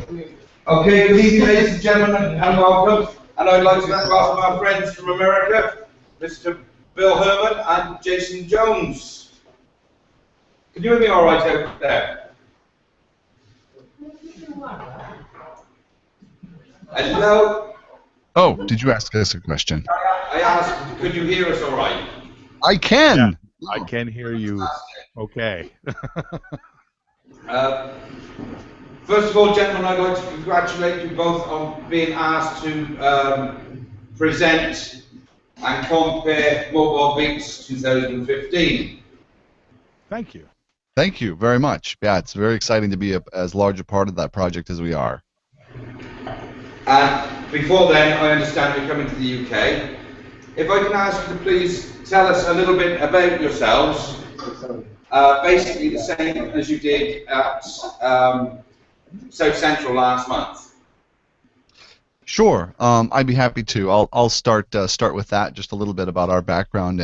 Okay, good evening, ladies and gentlemen, and welcome. And I'd like to welcome our friends from America, Mr. Bill Hermann and Jason Jones. Can you hear me all right out there? Hello? Oh, did you ask us a question? I asked, could you hear us all right? I can. Yeah, I can hear you. Okay. First of all, gentlemen, I'd like to congratulate you both on being asked to present and compare Mobile Beats 2015. Thank you. Thank you very much. Yeah, it's very exciting to be as large a part of that project as we are. And before then, I understand you're coming to the UK. If I can ask you to please tell us a little bit about yourselves, basically the same as you did at South Central last month. Sure, I'd be happy to. I'll start with that, just a little bit about our background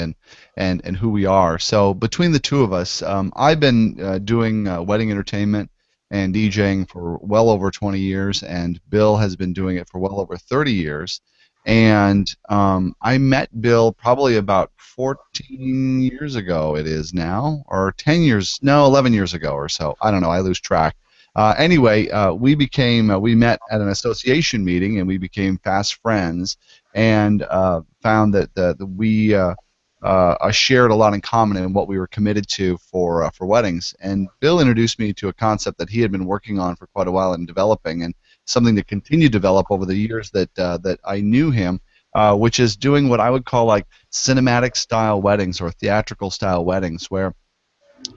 and who we are. So between the two of us, I've been doing wedding entertainment and DJing for well over 20 years, and Bill has been doing it for well over 30 years. And I met Bill probably about 14 years ago, it is now, or 10 years, no, 11 years ago or so. I don't know, I lose track. Anyway, we met at an association meeting, and we became fast friends, and found that we shared a lot in common in what we were committed to for weddings. And Bill introduced me to a concept that he had been working on for quite a while and developing, and something to continue to develop over the years that I knew him, which is doing what I would call like cinematic style weddings or theatrical style weddings, where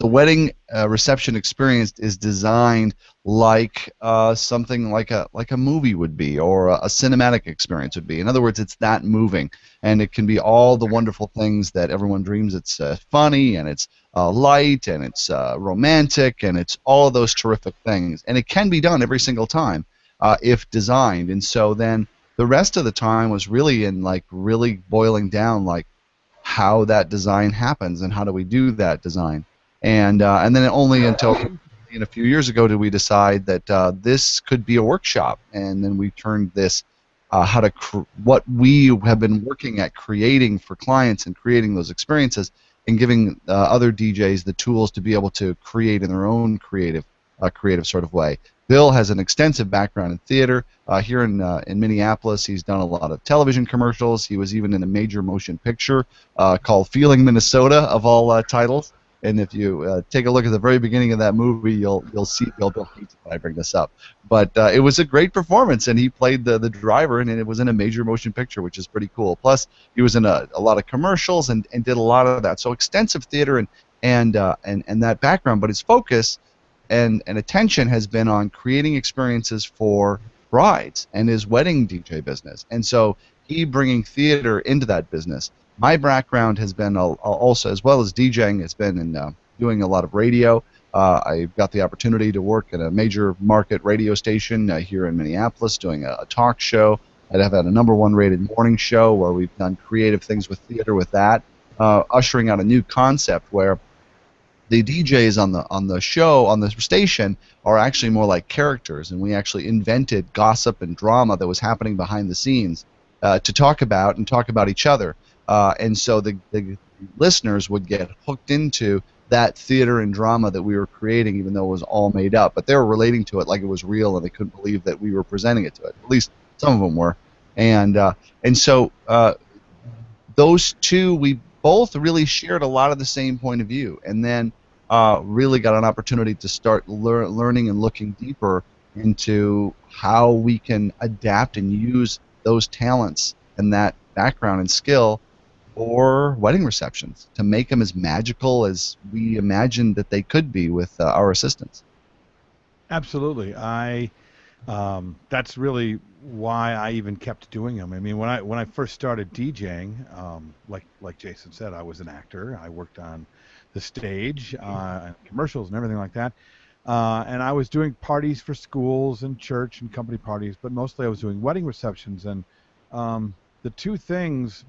the wedding reception experience is designed like something like a movie would be, or a cinematic experience would be. In other words, it's that moving, and it can be all the wonderful things that everyone dreams. It's funny, and it's light, and it's romantic, and it's all of those terrific things. And it can be done every single time if designed. And so then the rest of the time was really in like really boiling down like how that design happens and how do we do that design. And then only until a few years ago did we decide that this could be a workshop, and then we turned this what we have been working at creating for clients and creating those experiences, and giving other DJs the tools to be able to create in their own creative sort of way. Bill has an extensive background in theater. Here in Minneapolis, he's done a lot of television commercials. He was even in a major motion picture called Feeling Minnesota, of all titles. And if you take a look at the very beginning of that movie, you'll see Bill hates it when I bring this up. But it was a great performance, and he played the driver, and it was in a major motion picture, which is pretty cool. Plus, he was in a lot of commercials and did a lot of that. So extensive theater and that background, but his focus and attention has been on creating experiences for brides and his wedding DJ business. And so he bringing theater into that business. My background has been also, as well as DJing, it's been in doing a lot of radio. I got the opportunity to work at a major market radio station here in Minneapolis doing a talk show. I've had a #1 rated morning show where we've done creative things with theater with that, ushering out a new concept where the DJs on the show, on the station, are actually more like characters, and we actually invented gossip and drama that was happening behind the scenes to talk about each other. And so the listeners would get hooked into that theater and drama that we were creating, even though it was all made up. But they were relating to it like it was real, and they couldn't believe that we were presenting it to it. At least some of them were. And so those two, we both really shared a lot of the same point of view, and then really got an opportunity to start learning and looking deeper into how we can adapt and use those talents and that background and skill for wedding receptions to make them as magical as we imagined that they could be with our assistance. Absolutely. That's really why I even kept doing them. I mean, when I first started DJing, like Jason said, I was an actor. I worked on the stage, and commercials and everything like that. And I was doing parties for schools and church and company parties, but mostly I was doing wedding receptions. And the two things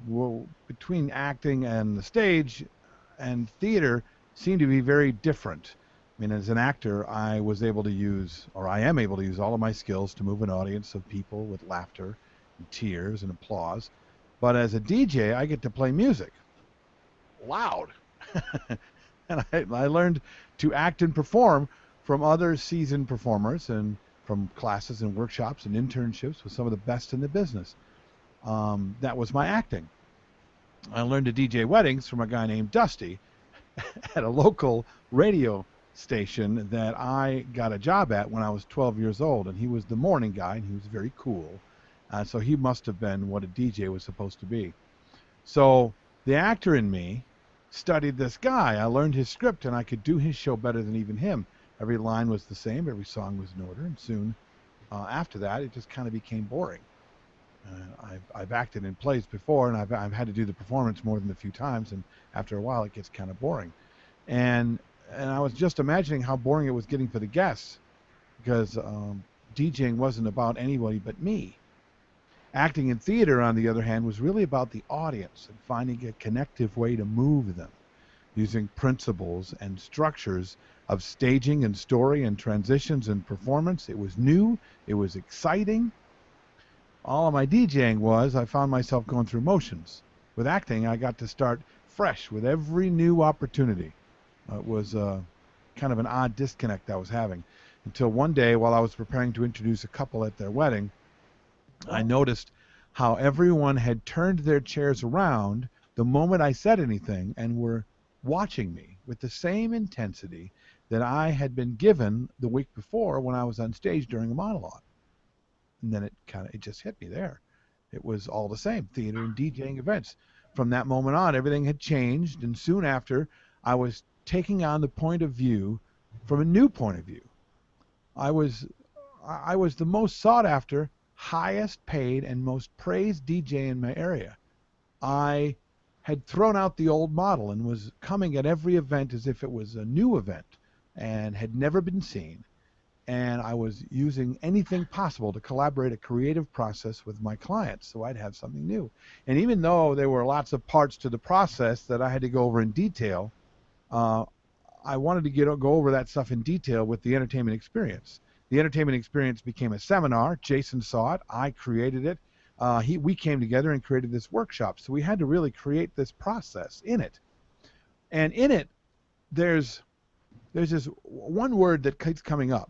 between acting and the stage and theater seem to be very different. I mean, as an actor, I was able to use, or I am able to use all of my skills to move an audience of people with laughter and tears and applause. But as a DJ, I get to play music loud. And I learned to act and perform from other seasoned performers and from classes and workshops and internships with some of the best in the business. That was my acting. I learned to DJ weddings from a guy named Dusty at a local radio station that I got a job at when I was 12 years old, and he was the morning guy, and he was very cool. So he must have been what a DJ was supposed to be. So the actor in me studied this guy. I learned his script, and I could do his show better than even him. Every line was the same, every song was in order, and soon after that, it just kind of became boring. I've acted in plays before, and I've had to do the performance more than a few times, and after a while, it gets kind of boring. And I was just imagining how boring it was getting for the guests, because DJing wasn't about anybody but me. Acting in theater, on the other hand, was really about the audience and finding a connective way to move them, using principles and structures of staging and story and transitions and performance. It was new, it was exciting. All of my DJing was, I found myself going through motions. With acting, I got to start fresh with every new opportunity. It was kind of an odd disconnect I was having, until one day, while I was preparing to introduce a couple at their wedding, I noticed how everyone had turned their chairs around the moment I said anything and were watching me with the same intensity that I had been given the week before when I was on stage during a monologue. And then it just hit me there. It was all the same, theater and DJing events. From that moment on, everything had changed, and soon after, I was taking on the point of view from a new point of view. I was the most sought after, highest paid, and most praised DJ in my area. I had thrown out the old model and was coming at every event as if it was a new event and had never been seen. And I was using anything possible to collaborate a creative process with my clients so I'd have something new. And even though there were lots of parts to the process that I had to go over in detail, I wanted to go over that stuff in detail with the entertainment experience. The entertainment experience became a seminar. Jason saw it. I created it. We came together and created this workshop. So we had to really create this process in it. And in it, there's this one word that keeps coming up.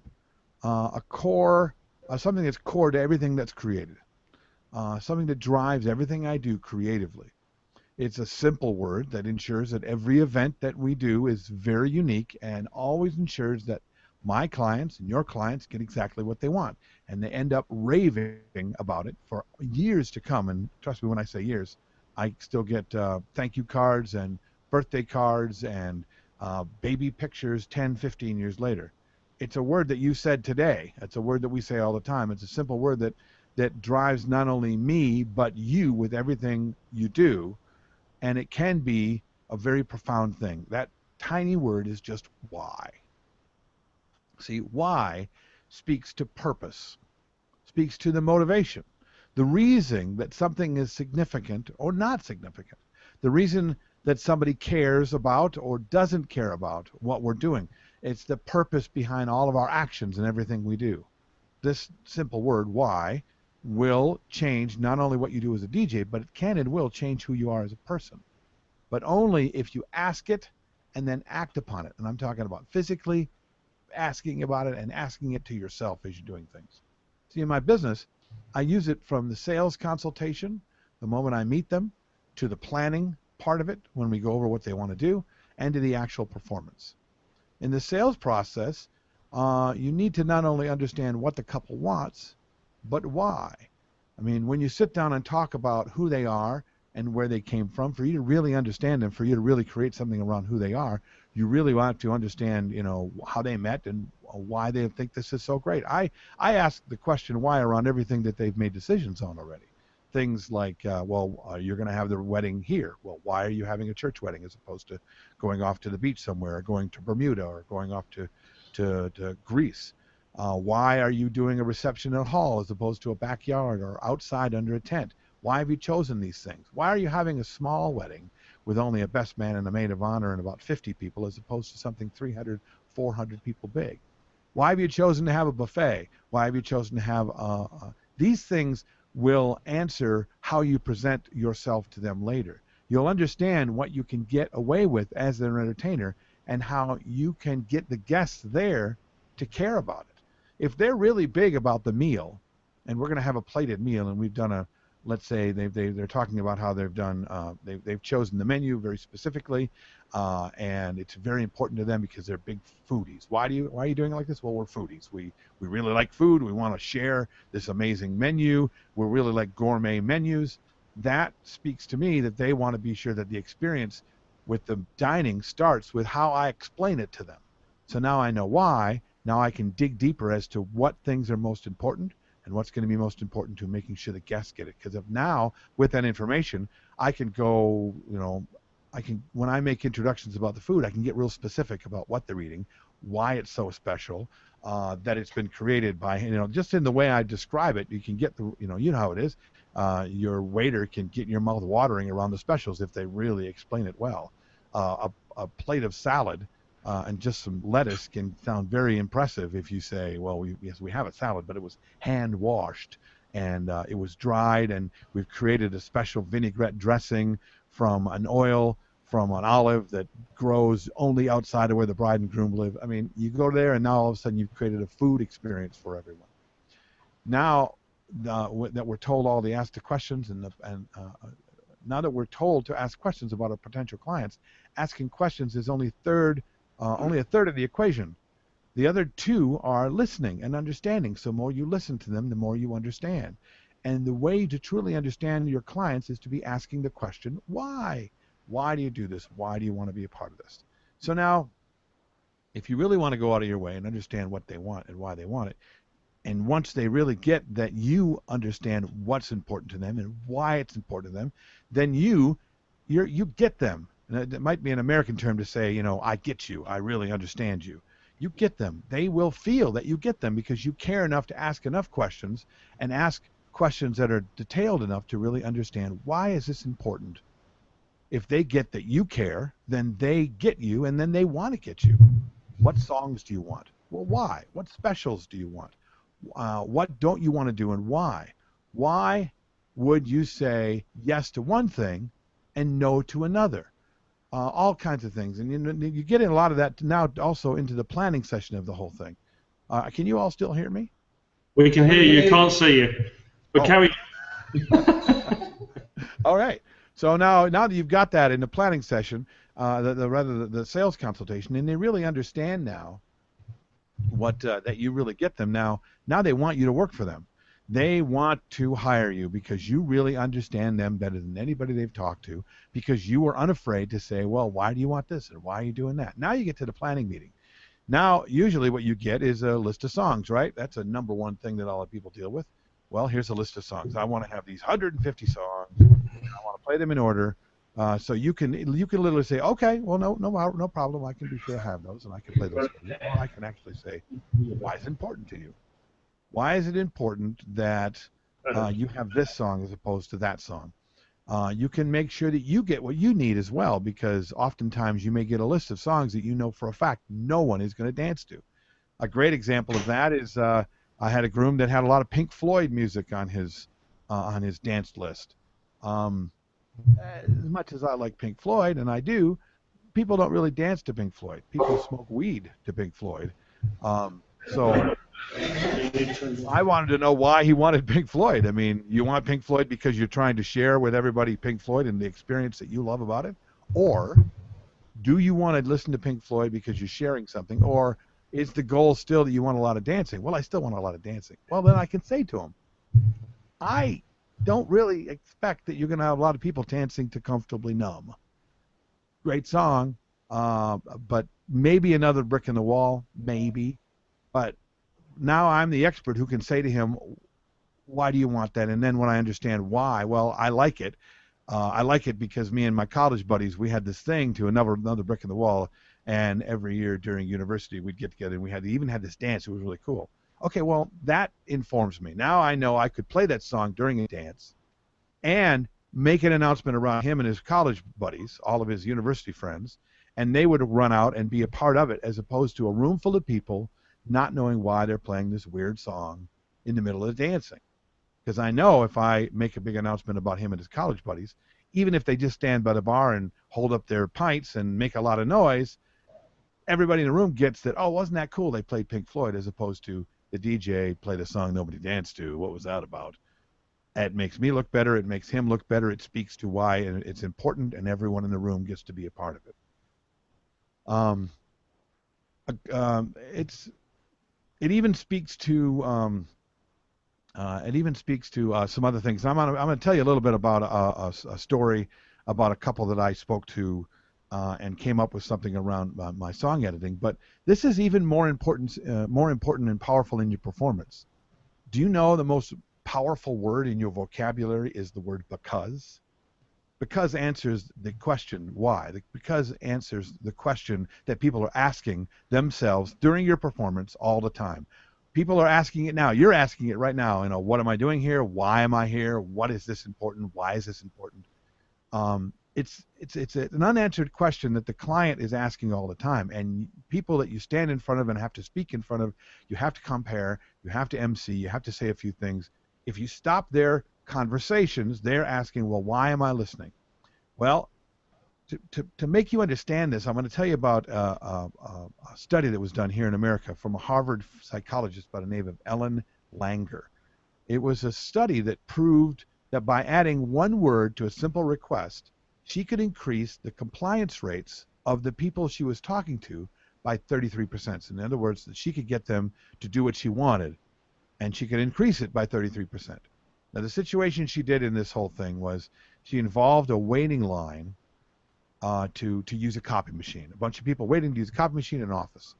A core, something that's core to everything that's created, something that drives everything I do creatively. It's a simple word that ensures that every event that we do is very unique and always ensures that my clients and your clients get exactly what they want, and they end up raving about it for years to come. And trust me when I say years, I still get thank you cards and birthday cards and baby pictures 10, 15 years later. It's a word that you said today. It's a word that we say all the time. It's a simple word that drives not only me, but you with everything you do. And it can be a very profound thing. That tiny word is just why. See, why speaks to purpose, speaks to the motivation, the reason that something is significant or not significant, the reason that somebody cares about or doesn't care about what we're doing. It's the purpose behind all of our actions and everything we do. This simple word, why, will change not only what you do as a DJ, but it can and will change who you are as a person. But only if you ask it and then act upon it. And I'm talking about physically asking about it and asking it to yourself as you're doing things. See, in my business, I use it from the sales consultation, the moment I meet them, to the planning part of it when we go over what they want to do, and to the actual performance. In the sales process, you need to not only understand what the couple wants, but why. I mean, when you sit down and talk about who they are and where they came from, for you to really understand them, for you to really create something around who they are, you really want to understand, how they met and why they think this is so great. I ask the question why around everything that they've made decisions on already. Things like, you're going to have the wedding here. Well, why are you having a church wedding as opposed to going off to the beach somewhere, or going to Bermuda, or going off to Greece? Why are you doing a reception at a hall as opposed to a backyard or outside under a tent? Why have you chosen these things? Why are you having a small wedding with only a best man and a maid of honor and about 50 people as opposed to something 300, 400 people big? Why have you chosen to have a buffet? Why have you chosen to have these things will answer how you present yourself to them later. You'll understand what you can get away with as an entertainer and how you can get the guests there to care about it. If they're really big about the meal, and we're going to have a plated meal, and we've done a, let's say they're talking about how they've done, they've chosen the menu very specifically, and it's very important to them because they're big foodies. Why are you doing it like this? Well, we're foodies. We really like food. We want to share this amazing menu. We really like gourmet menus. That speaks to me that they want to be sure that the experience with the dining starts with how I explain it to them. So now I know why. Now I can dig deeper as to what things are most important and what's going to be most important to making sure the guests get it. Because if now, with that information, I can go, when I make introductions about the food, I can get real specific about what they're eating, why it's so special, that it's been created by, just in the way I describe it, you can get the, you know how it is. Your waiter can get your mouth watering around the specials if they really explain it well. A plate of salad and just some lettuce can sound very impressive if you say, well, yes, we have a salad, but it was hand washed and it was dried, and we've created a special vinaigrette dressing from an oil from an olive that grows only outside of where the bride and groom live. I mean, you go there and now all of a sudden you've created a food experience for everyone. Now that we're told all the ask the questions now that we're told to ask questions about our potential clients, asking questions is only a third of the equation. The other two are listening and understanding. So the more you listen to them, the more you understand. And the way to truly understand your clients is to be asking the question, why? Why do you do this? Why do you want to be a part of this? So now, if you really want to go out of your way and understand what they want and why they want it, and once they really get that you understand what's important to them and why it's important to them, then you get them. And it might be an American term to say, I get you. I really understand you. You get them. They will feel that you get them because you care enough to ask enough questions and ask questions that are detailed enough to really understand why is this important. If they get that you care, then they get you, and then they want to get you. What songs do you want? Well, why? What specials do you want? What don't you want to do and why? Why would you say yes to one thing and no to another? All kinds of things. And you get in a lot of that now also into the planning session of the whole thing. Can you all still hear me? We can hear you, can't see you. But carry All right. So now that you've got that in the planning session, the sales consultation, and they really understand now what that you really get them. Now they want you to work for them. They want to hire you because you really understand them better than anybody they've talked to, because you were unafraid to say, well, why do you want this and why are you doing that? Now you get to the planning meeting. Now, usually what you get is a list of songs, right? That's a number one thing that all the people deal with. Well, here's a list of songs. I want to have these 150 songs. I want to play them in order. So you can literally say, okay, well, no problem. I can be sure I have those, and I can play those for you. Or I can actually say, why is it important to you? Why is it important that you have this song as opposed to that song? You can make sure that you get what you need as well, because oftentimes you may get a list of songs that you know for a fact no one is going to dance to. A great example of that is I had a groom that had a lot of Pink Floyd music on his dance list. As much as I like Pink Floyd, and I do, people don't really dance to Pink Floyd. People smoke weed to Pink Floyd. So I wanted to know why he wanted Pink Floyd. I mean, you want Pink Floyd because you're trying to share with everybody Pink Floyd and the experience that you love about it? Or do you want to listen to Pink Floyd because you're sharing something? Or is the goal still that you want a lot of dancing? Well, I still want a lot of dancing. Well, then I can say to him, I don't really expect that you're going to have a lot of people dancing to Comfortably Numb. Great song, but maybe another brick in the wall, maybe. But now I'm the expert who can say to him, why do you want that? And then when I understand why, well, I like it. I like it because me and my college buddies, we had this thing to another brick in the wall, and every year during university we'd get together and we even had this dance. It was really cool. Okay, well, that informs me. Now I know I could play that song during a dance and make an announcement around him and his college buddies, all of his university friends, and they would run out and be a part of it, as opposed to a room full of people not knowing why they're playing this weird song in the middle of dancing. Because I know if I make a big announcement about him and his college buddies, even if they just stand by the bar and hold up their pints and make a lot of noise, everybody in the room gets that, oh, wasn't that cool? They played Pink Floyd, as opposed to the DJ played a song nobody danced to. What was that about? It makes me look better. It makes him look better. It speaks to why it's important, and everyone in the room gets to be a part of it. It even speaks to some other things. I'm going to tell you a little bit about a story about a couple that I spoke to and came up with something around my song editing. But this is even more important and powerful in your performance. Do you know the most powerful word in your vocabulary is the word because? Because answers the question why. Because answers the question that people are asking themselves during your performance all the time. People are asking it now. You're asking it right now. You know, what am I doing here? Why am I here? What is this important? Why is this important? It's an unanswered question that the client is asking all the time. And people that you stand in front of and have to speak in front of, you have to compare, you have to MC, you have to say a few things. If you stop their conversations, they're asking, well, why am I listening? Well, to make you understand this, I'm going to tell you about a study that was done here in America from a Harvard psychologist by the name of Ellen Langer. It was a study that proved that by adding one word to a simple request, she could increase the compliance rates of the people she was talking to by 33%. In other words, that she could get them to do what she wanted, and she could increase it by 33%. Now, the situation she did in this whole thing was she involved a waiting line to use a copy machine. A bunch of people waiting to use a copy machine in an office.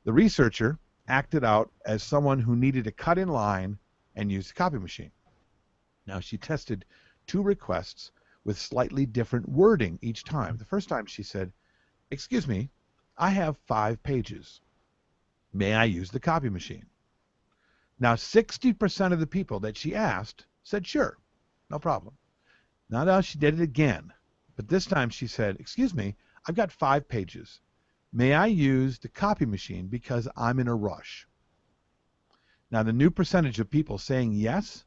The researcher acted out as someone who needed to cut in line and use the copy machine. Now, she tested 2 requests with slightly different wording each time. The first time she said, "Excuse me, I have 5 pages. May I use the copy machine?" Now, 60% of the people that she asked said, "Sure, no problem." Now she did it again. But this time she said, "Excuse me, I've got 5 pages. May I use the copy machine because I'm in a rush?" Now, the new percentage of people saying yes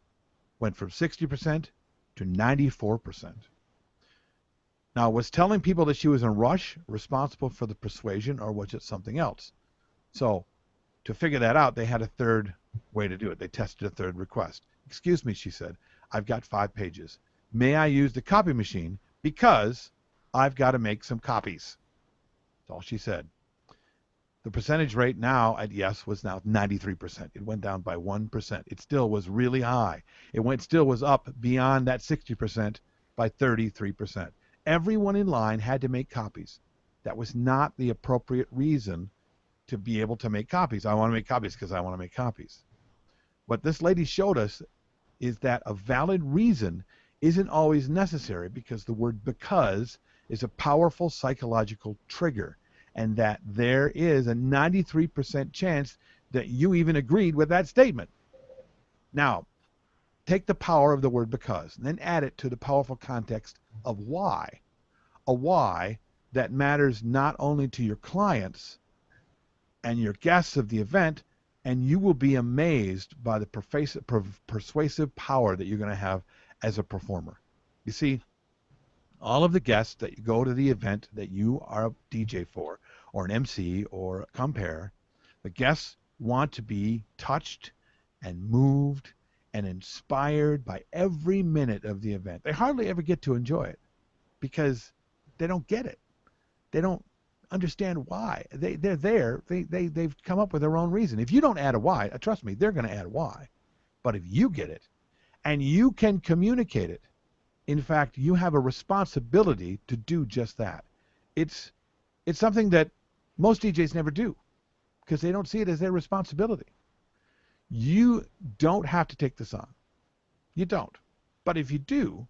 went from 60% to 94%. Now, was telling people that she was in a rush responsible for the persuasion, or was it something else? So, to figure that out, they had a third way to do it. They tested a third request. "Excuse me," she said, "I've got 5 pages. May I use the copy machine because I've got to make some copies?" That's all she said. The percentage rate now at yes was now 93%. It went down by 1%. It still was really high. It still was up beyond that 60% by 33%. Everyone in line had to make copies. That was not the appropriate reason to be able to make copies. I want to make copies because I want to make copies. What this lady showed us is that a valid reason isn't always necessary, because the word because is a powerful psychological trigger, and that there is a 93% chance that you even agreed with that statement. Now, take the power of the word because and then add it to the powerful context of why. A why that matters not only to your clients and your guests of the event, and you will be amazed by the persuasive power that you're going to have as a performer. You see, all of the guests that go to the event that you are a DJ for, or an MC, or a compere, the guests want to be touched and moved and inspired by every minute of the event. They hardly ever get to enjoy it because they don't get it. They don't understand why. They're there. They've come up with their own reason. If you don't add a why, trust me, they're going to add a why. But if you get it and you can communicate it, in fact, you have a responsibility to do just that. It's something that most DJs never do because they don't see it as their responsibility. You don't have to take this on. You don't. But if you do,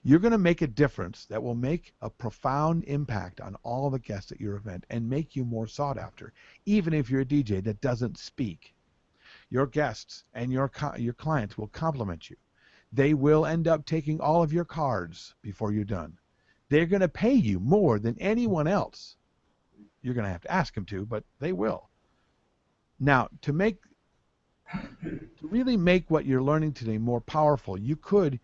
you're going to make a difference that will make a profound impact on all the guests at your event and make you more sought after, even if you're a DJ that doesn't speak. Your guests and your clients will compliment you. They will end up taking all of your cards before you're done. They're going to pay you more than anyone else You're going to have to ask them to, but they will. Now, to really make what you're learning today more powerful, you could,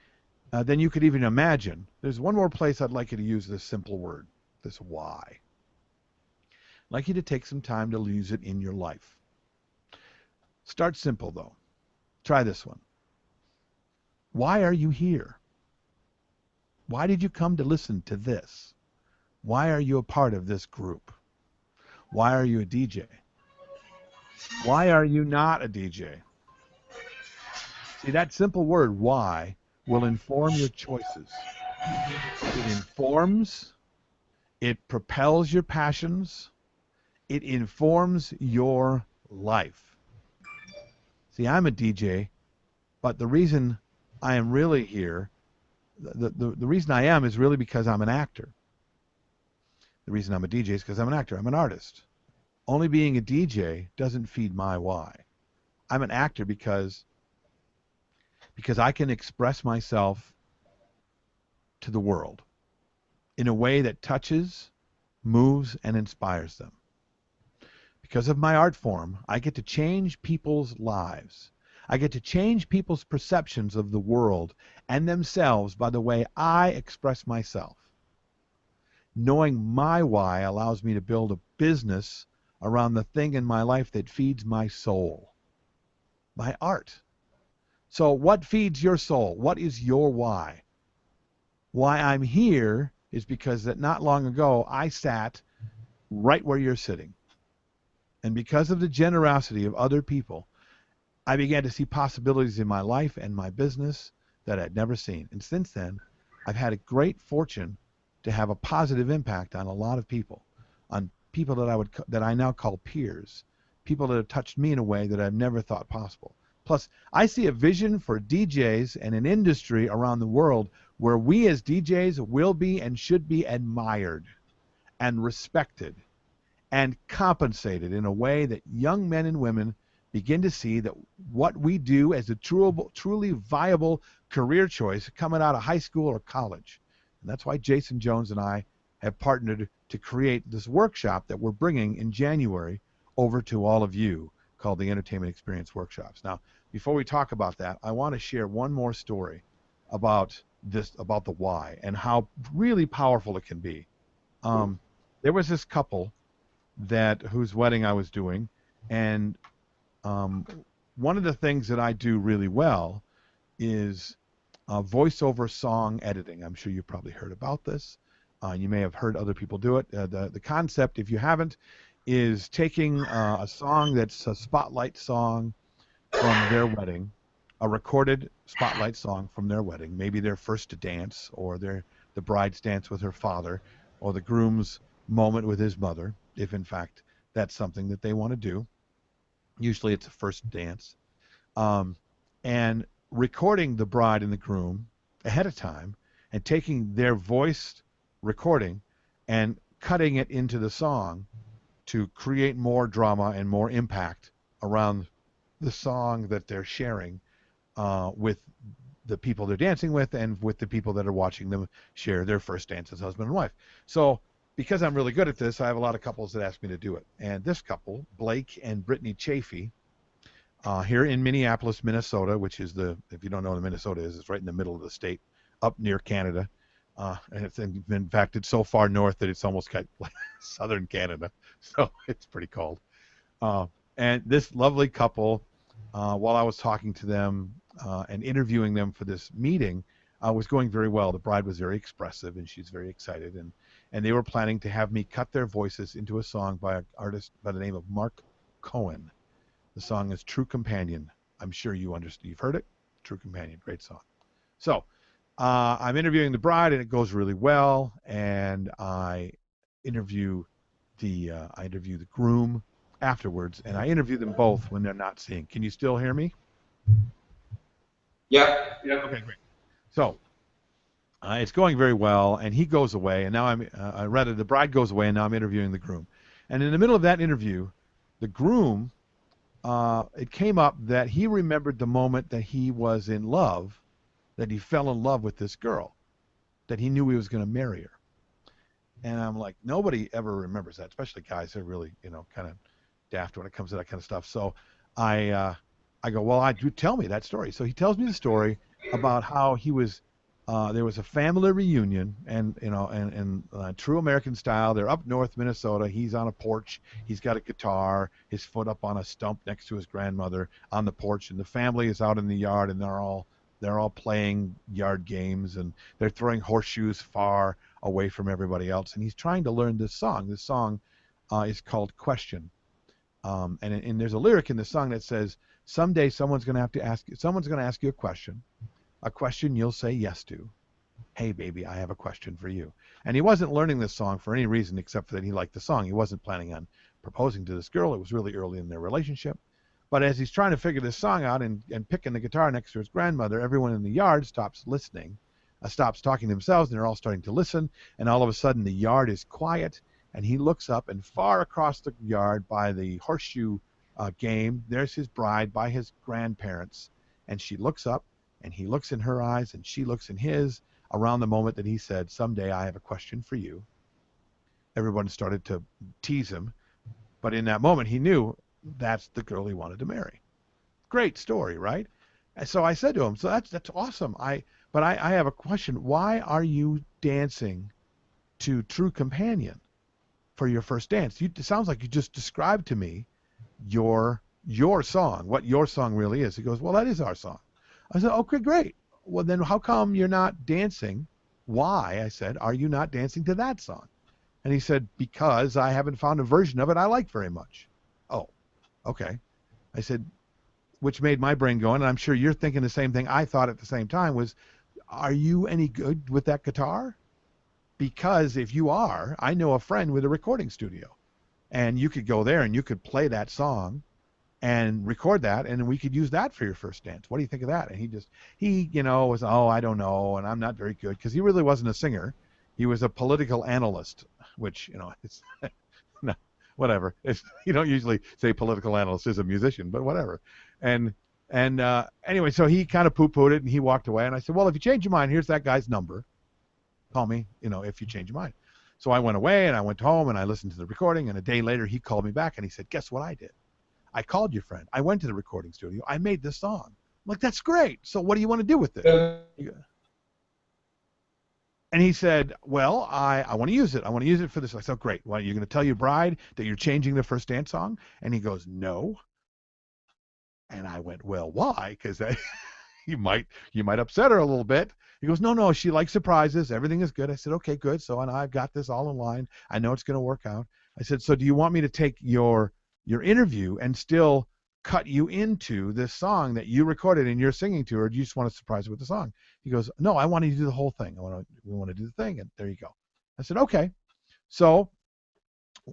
than you could even imagine. There's one more place I'd like you to use this simple word, this why. I'd like you to take some time to use it in your life. Start simple, though. Try this one. Why are you here? Why did you come to listen to this? Why are you a part of this group? Why are you a DJ? Why are you not a DJ? See, that simple word, why, will inform your choices. It informs, it propels your passions, it informs your life. See, I'm a DJ, but the reason I am really here, the reason I am is really because I'm an actor. The reason I'm a DJ is because I'm an actor. I'm an artist. Only being a DJ doesn't feed my why. I'm an actor because I can express myself to the world in a way that touches, moves, and inspires them. Because of my art form, I get to change people's lives. I get to change people's perceptions of the world and themselves by the way I express myself. Knowing my why allows me to build a business around the thing in my life that feeds my soul, my art. So what feeds your soul? What is your why? Why I'm here is because that not long ago I sat right where you're sitting. And because of the generosity of other people, I began to see possibilities in my life and my business that I'd never seen. And since then, I've had a great fortune to have a positive impact on a lot of people, on people that I now call peers, people that have touched me in a way that I've never thought possible. Plus, I see a vision for DJs and an industry around the world where we as DJs will be and should be admired and respected and compensated in a way that young men and women begin to see that what we do as a truly viable career choice coming out of high school or college. And that's why Jason Jones and I have partnered to create this workshop that we're bringing in January over to all of you, called the Entertainment Experience Workshops. Now, before we talk about that, I want to share one more story about the why and how really powerful it can be. There was this couple whose wedding I was doing, and one of the things that I do really well is voiceover song editing. I'm sure you've probably heard about this. You may have heard other people do it. The concept, if you haven't, is taking a song that's a spotlight song from their wedding, a recorded spotlight song from their wedding, maybe their first dance, or the bride's dance with her father, or the groom's moment with his mother, if in fact that's something that they want to do. Usually it's a first dance. And recording the bride and the groom ahead of time and taking their voiced recording and cutting it into the song to create more drama and more impact around the song that they're sharing with the people they're dancing with and with the people that are watching them share their first dance as husband and wife. So because I'm really good at this, I have a lot of couples that ask me to do it. And this couple, Blake and Brittany Chafee, here in Minneapolis, Minnesota, which is if you don't know what Minnesota is, it's right in the middle of the state, up near Canada. And it's in fact, it's so far north that it's almost got like southern Canada. So it's pretty cold. And this lovely couple, while I was talking to them and interviewing them for this meeting, was going very well. The bride was very expressive, and she's very excited. And they were planning to have me cut their voices into a song by an artist by the name of Mark Cohen. The song is True Companion. I'm sure you understand. You've heard it? True Companion. Great song. So I'm interviewing the bride, and it goes really well. And I interview the groom afterwards, and I interview them both when they're not singing. Can you still hear me? Yeah. Okay, great. So it's going very well, and he goes away, and now the bride goes away, and now I'm interviewing the groom. And in the middle of that interview, the groom, it came up that he remembered the moment that he was in love, that he fell in love with this girl, that he knew he was going to marry her. And I'm like, nobody ever remembers that, especially guys that are really, kind of daft when it comes to that kind of stuff. So I go, well, I do tell me that story. So he tells me the story about how he was, there was a family reunion, and true American style. They're up north Minnesota. He's on a porch. He's got a guitar, his foot up on a stump next to his grandmother on the porch, and the family is out in the yard, and they're all playing yard games, and they're throwing horseshoes far away from everybody else. And he's trying to learn this song. This song is called Question. And there's a lyric in the song that says, someday someone's going to ask you a question you'll say yes to. Hey, baby, I have a question for you. And he wasn't learning this song for any reason except for that he liked the song. He wasn't planning on proposing to this girl. It was really early in their relationship. But as he's trying to figure this song out and picking the guitar next to his grandmother, everyone in the yard stops listening, stops talking to themselves, and they're all starting to listen. And all of a sudden, the yard is quiet, and he looks up, and far across the yard by the horseshoe game, there's his bride by his grandparents. And she looks up, and he looks in her eyes, and she looks in his, around the moment that he said, someday I have a question for you. Everyone started to tease him, but in that moment, he knew that's the girl he wanted to marry. Great story, right? And so I said to him, so that's awesome. But I have a question. Why are you dancing to True Companion for your first dance? It sounds like you just described to me your song, what your song really is. He goes, well, that is our song. I said, okay, great. Well, then how come you're not dancing? Why, I said, are you not dancing to that song? And he said, because I haven't found a version of it I like very much. Oh, okay. I said, which made my brain go, and I'm sure you're thinking the same thing I thought at the same time, was, are you any good with that guitar? Because if you are, I know a friend with a recording studio, and you could go there and you could play that song and record that, and we could use that for your first dance. What do you think of that? And he was, oh, I don't know, and I'm not very good, because he really wasn't a singer. He was a political analyst, which, it's no, whatever. You don't usually say political analyst is a musician, but whatever. And anyway, so he kind of poo-pooed it, and he walked away. And I said, well, if you change your mind, here's that guy's number. Call me, if you change your mind. So I went away, and I went home, and I listened to the recording. And a day later, he called me back, and he said, guess what I did? I called your friend. I went to the recording studio. I made this song. I'm like, that's great. So what do you want to do with it? And he said, well, I want to use it. I want to use it for this. I said, great. Well, you're going to tell your bride that you're changing the first dance song? And he goes, no. And I went, well, why? Because you might upset her a little bit. He goes, no, she likes surprises. Everything is good. I said, okay, good. So and I've got this all in line. I know it's going to work out. I said, so do you want me to take your interview and still cut you into this song that you recorded and you're singing to, or do you just want to surprise her with the song? He goes, no, I want you to do the whole thing. We want to do the thing, and there you go. I said, okay. So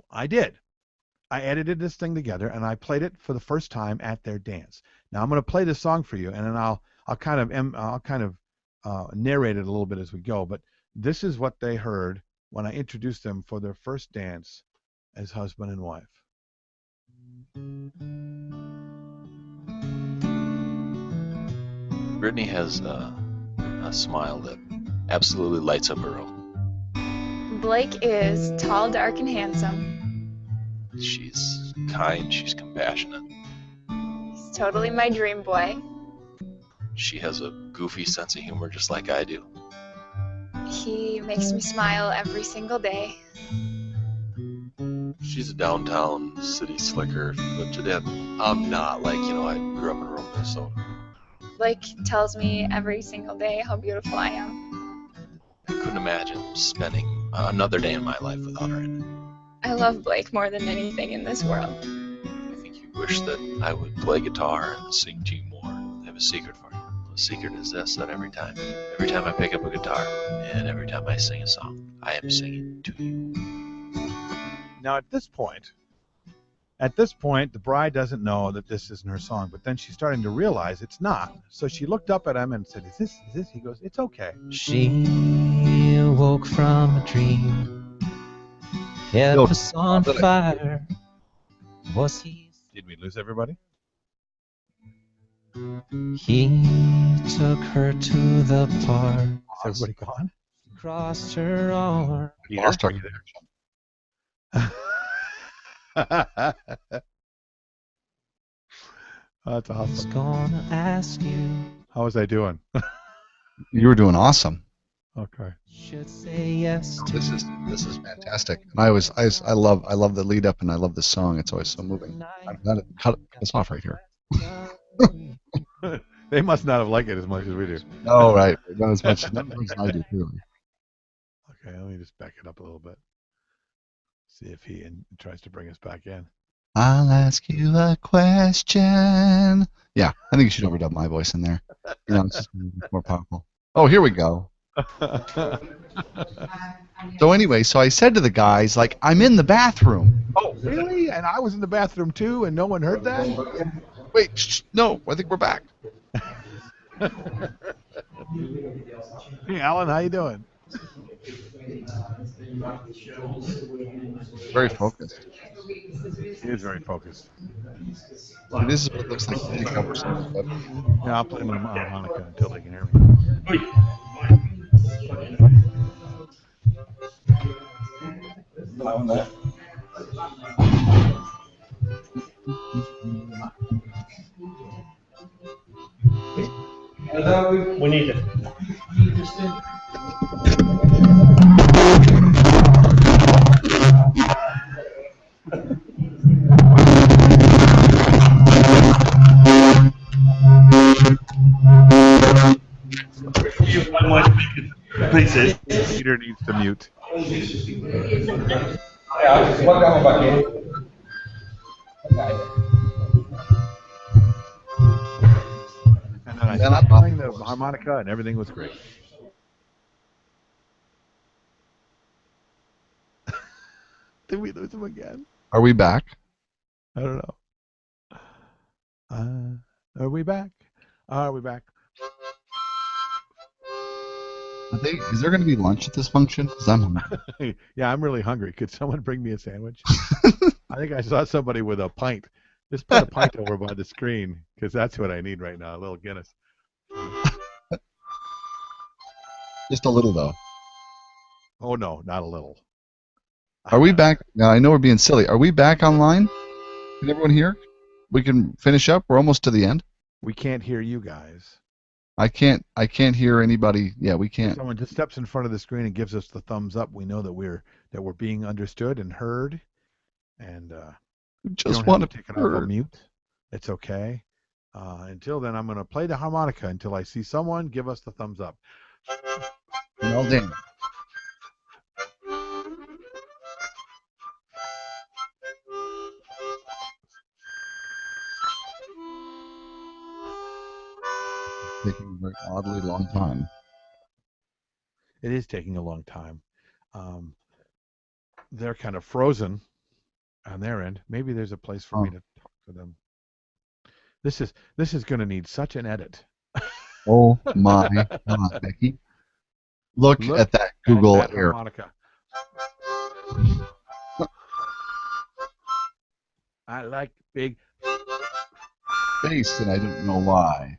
I did. I edited this thing together, and I played it for the first time at their dance. Now I'm going to play this song for you, and then I'll kind of narrate it a little bit as we go. But this is what they heard when I introduced them for their first dance as husband and wife. Brittany has a smile that absolutely lights up her room. Blake is tall, dark, and handsome. She's kind, she's compassionate. He's totally my dream boy. She has a goofy sense of humor just like I do. He makes me smile every single day. She's a downtown city slicker, but today I'm not. Like, I grew up in rural Minnesota. Blake tells me every single day how beautiful I am. I couldn't imagine spending another day in my life without her in it. I love Blake more than anything in this world. I think you wish that I would play guitar and sing to you more. I have a secret for you. The secret is this, that every time I pick up a guitar and every time I sing a song, I am singing to you. Now at this point, the bride doesn't know that this isn't her song, but then she's starting to realize it's not. So she looked up at him and said, is this? He goes, it's okay. She awoke from a dream, head was on fire. Was he? Did we lose everybody? He took her to the park. Is everybody gone? crossed her arm. Lost our That's I was awesome. gonna ask you. How was I doing? You were doing awesome. Okay. Should say yes to. This is fantastic. And I love the lead up, and I love the song. It's always so moving. I'm gonna cut this off right here. They must not have liked it as much as we do. Oh, right. Not as much as I do, clearly. Okay, let me just back it up a little bit. See if he tries to bring us back in. I'll ask you a question. Yeah, I think you should overdub my voice in there. You know, it's just more powerful. Oh, here we go. So anyway, so I said to the guys, like, I'm in the bathroom. Oh, really? And I was in the bathroom too, and no one heard that? Wait, shh, no, I think we're back. Hey, Alan, how you doing? Very focused. He is very focused. So this is what it looks like to take over someone's web. Yeah, I'll play my harmonica until they can hear me. We need it. Pieces. Peter needs to mute. And then I stopped playing the harmonica, and everything was great. Did we lose him again? Are we back? I don't know. Are we back? Are we back? Is there going to be lunch at this function? 'Cause I'm hungry. Yeah, I'm really hungry. Could someone bring me a sandwich? I think I saw somebody with a pint. Just put a pint over by the screen, because that's what I need right now, a little Guinness. Just a little, though. Oh, no, not a little. Are we back? Now, I know we're being silly. Are we back online? Can everyone hear? We can finish up. We're almost to the end. We can't hear you guys. I can't hear anybody. Yeah, we If can't. someone just steps in front of the screen and gives us the thumbs up, we know that we're being understood and heard. And We you just don't want have to to take it off of heard. mute. It's okay. Until then, I'm going to play the harmonica until I see someone give us the thumbs up. Well done. Taking a very oddly long time. It is taking a long time. They're kind of frozen on their end. Maybe there's a place for me to talk to them. This is going to need such an edit. Oh my God, Becky! Look at that Google that error. harmonica. I like big Face, and I don't know why.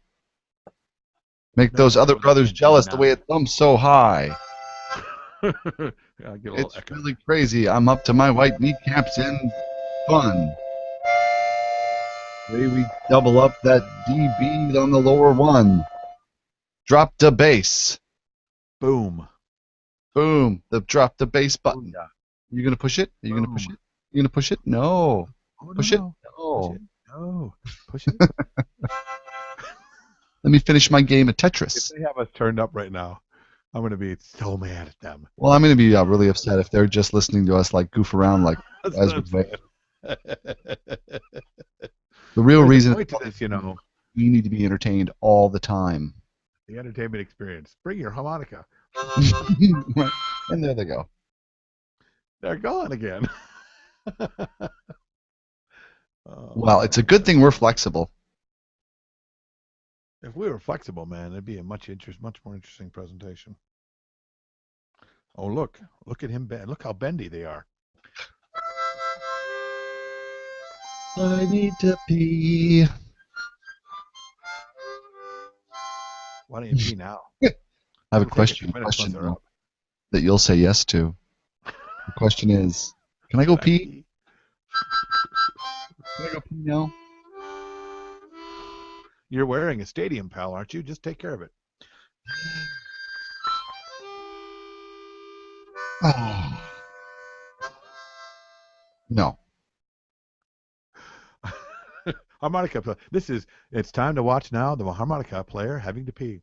Make those other brothers jealous the way it thumps so high. I'll get a little It's echo. really crazy. I'm up to my white kneecaps in fun. Way we double up that DB on the lower one. Drop the bass. Boom. Boom. Drop the bass button. Yeah. You gonna push it? Are you gonna Boom. push it? You gonna push it? No. Oh, Push it? no. No. Push it. No. Push it. Let me finish my game of If Tetris. they have us turned up right now, I'm going to be so mad at them. Well, I'm gonna be really upset if they're just listening to us like goof around like That's as what we I'm wait. saying. The real There's a reason point to this, you know, we need to be entertained all the time. the entertainment experience. Bring your harmonica. And there they go. They're gone again. Well, it's a good thing we're flexible. If we were flexible, man, it'd be a much more interesting presentation. Oh, look at him. Look how bendy they are. I need to pee. Why don't you pee now? I have a It'll take question. few minutes once they're up. that you'll say yes to. The question is, can I go pee? Can I go pee now? You're wearing a stadium pal, aren't you? Just take care of it. No. Harmonica player. It's time to watch now the harmonica player having to pee.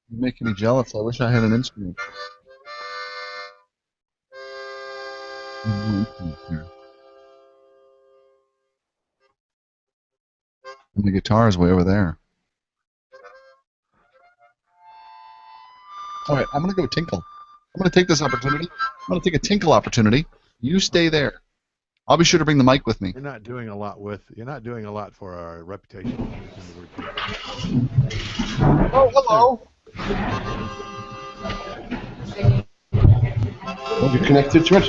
You're making me jealous. I wish I had an instrument. And the guitar is way over there. All right, I'm going to go tinkle. I'm going to take this opportunity. I'm going to take a tinkle opportunity. You stay there. I'll be sure to bring the mic with me. You're not doing a lot for our reputation. Oh, hello. Well, you connected to it?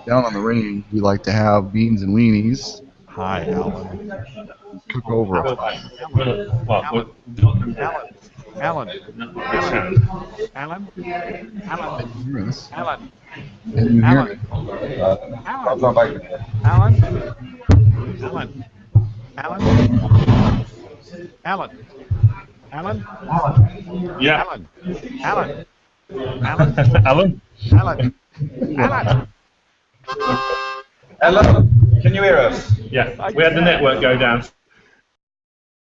Down on the range, we like to have beans and weenies. Hi, Alan. Cook over. Alan. Alan. And you hear us. Alan. And you hear me. Alan. Yeah. Alan. Alan? Hello, can you hear us? Yeah, we had the network go down.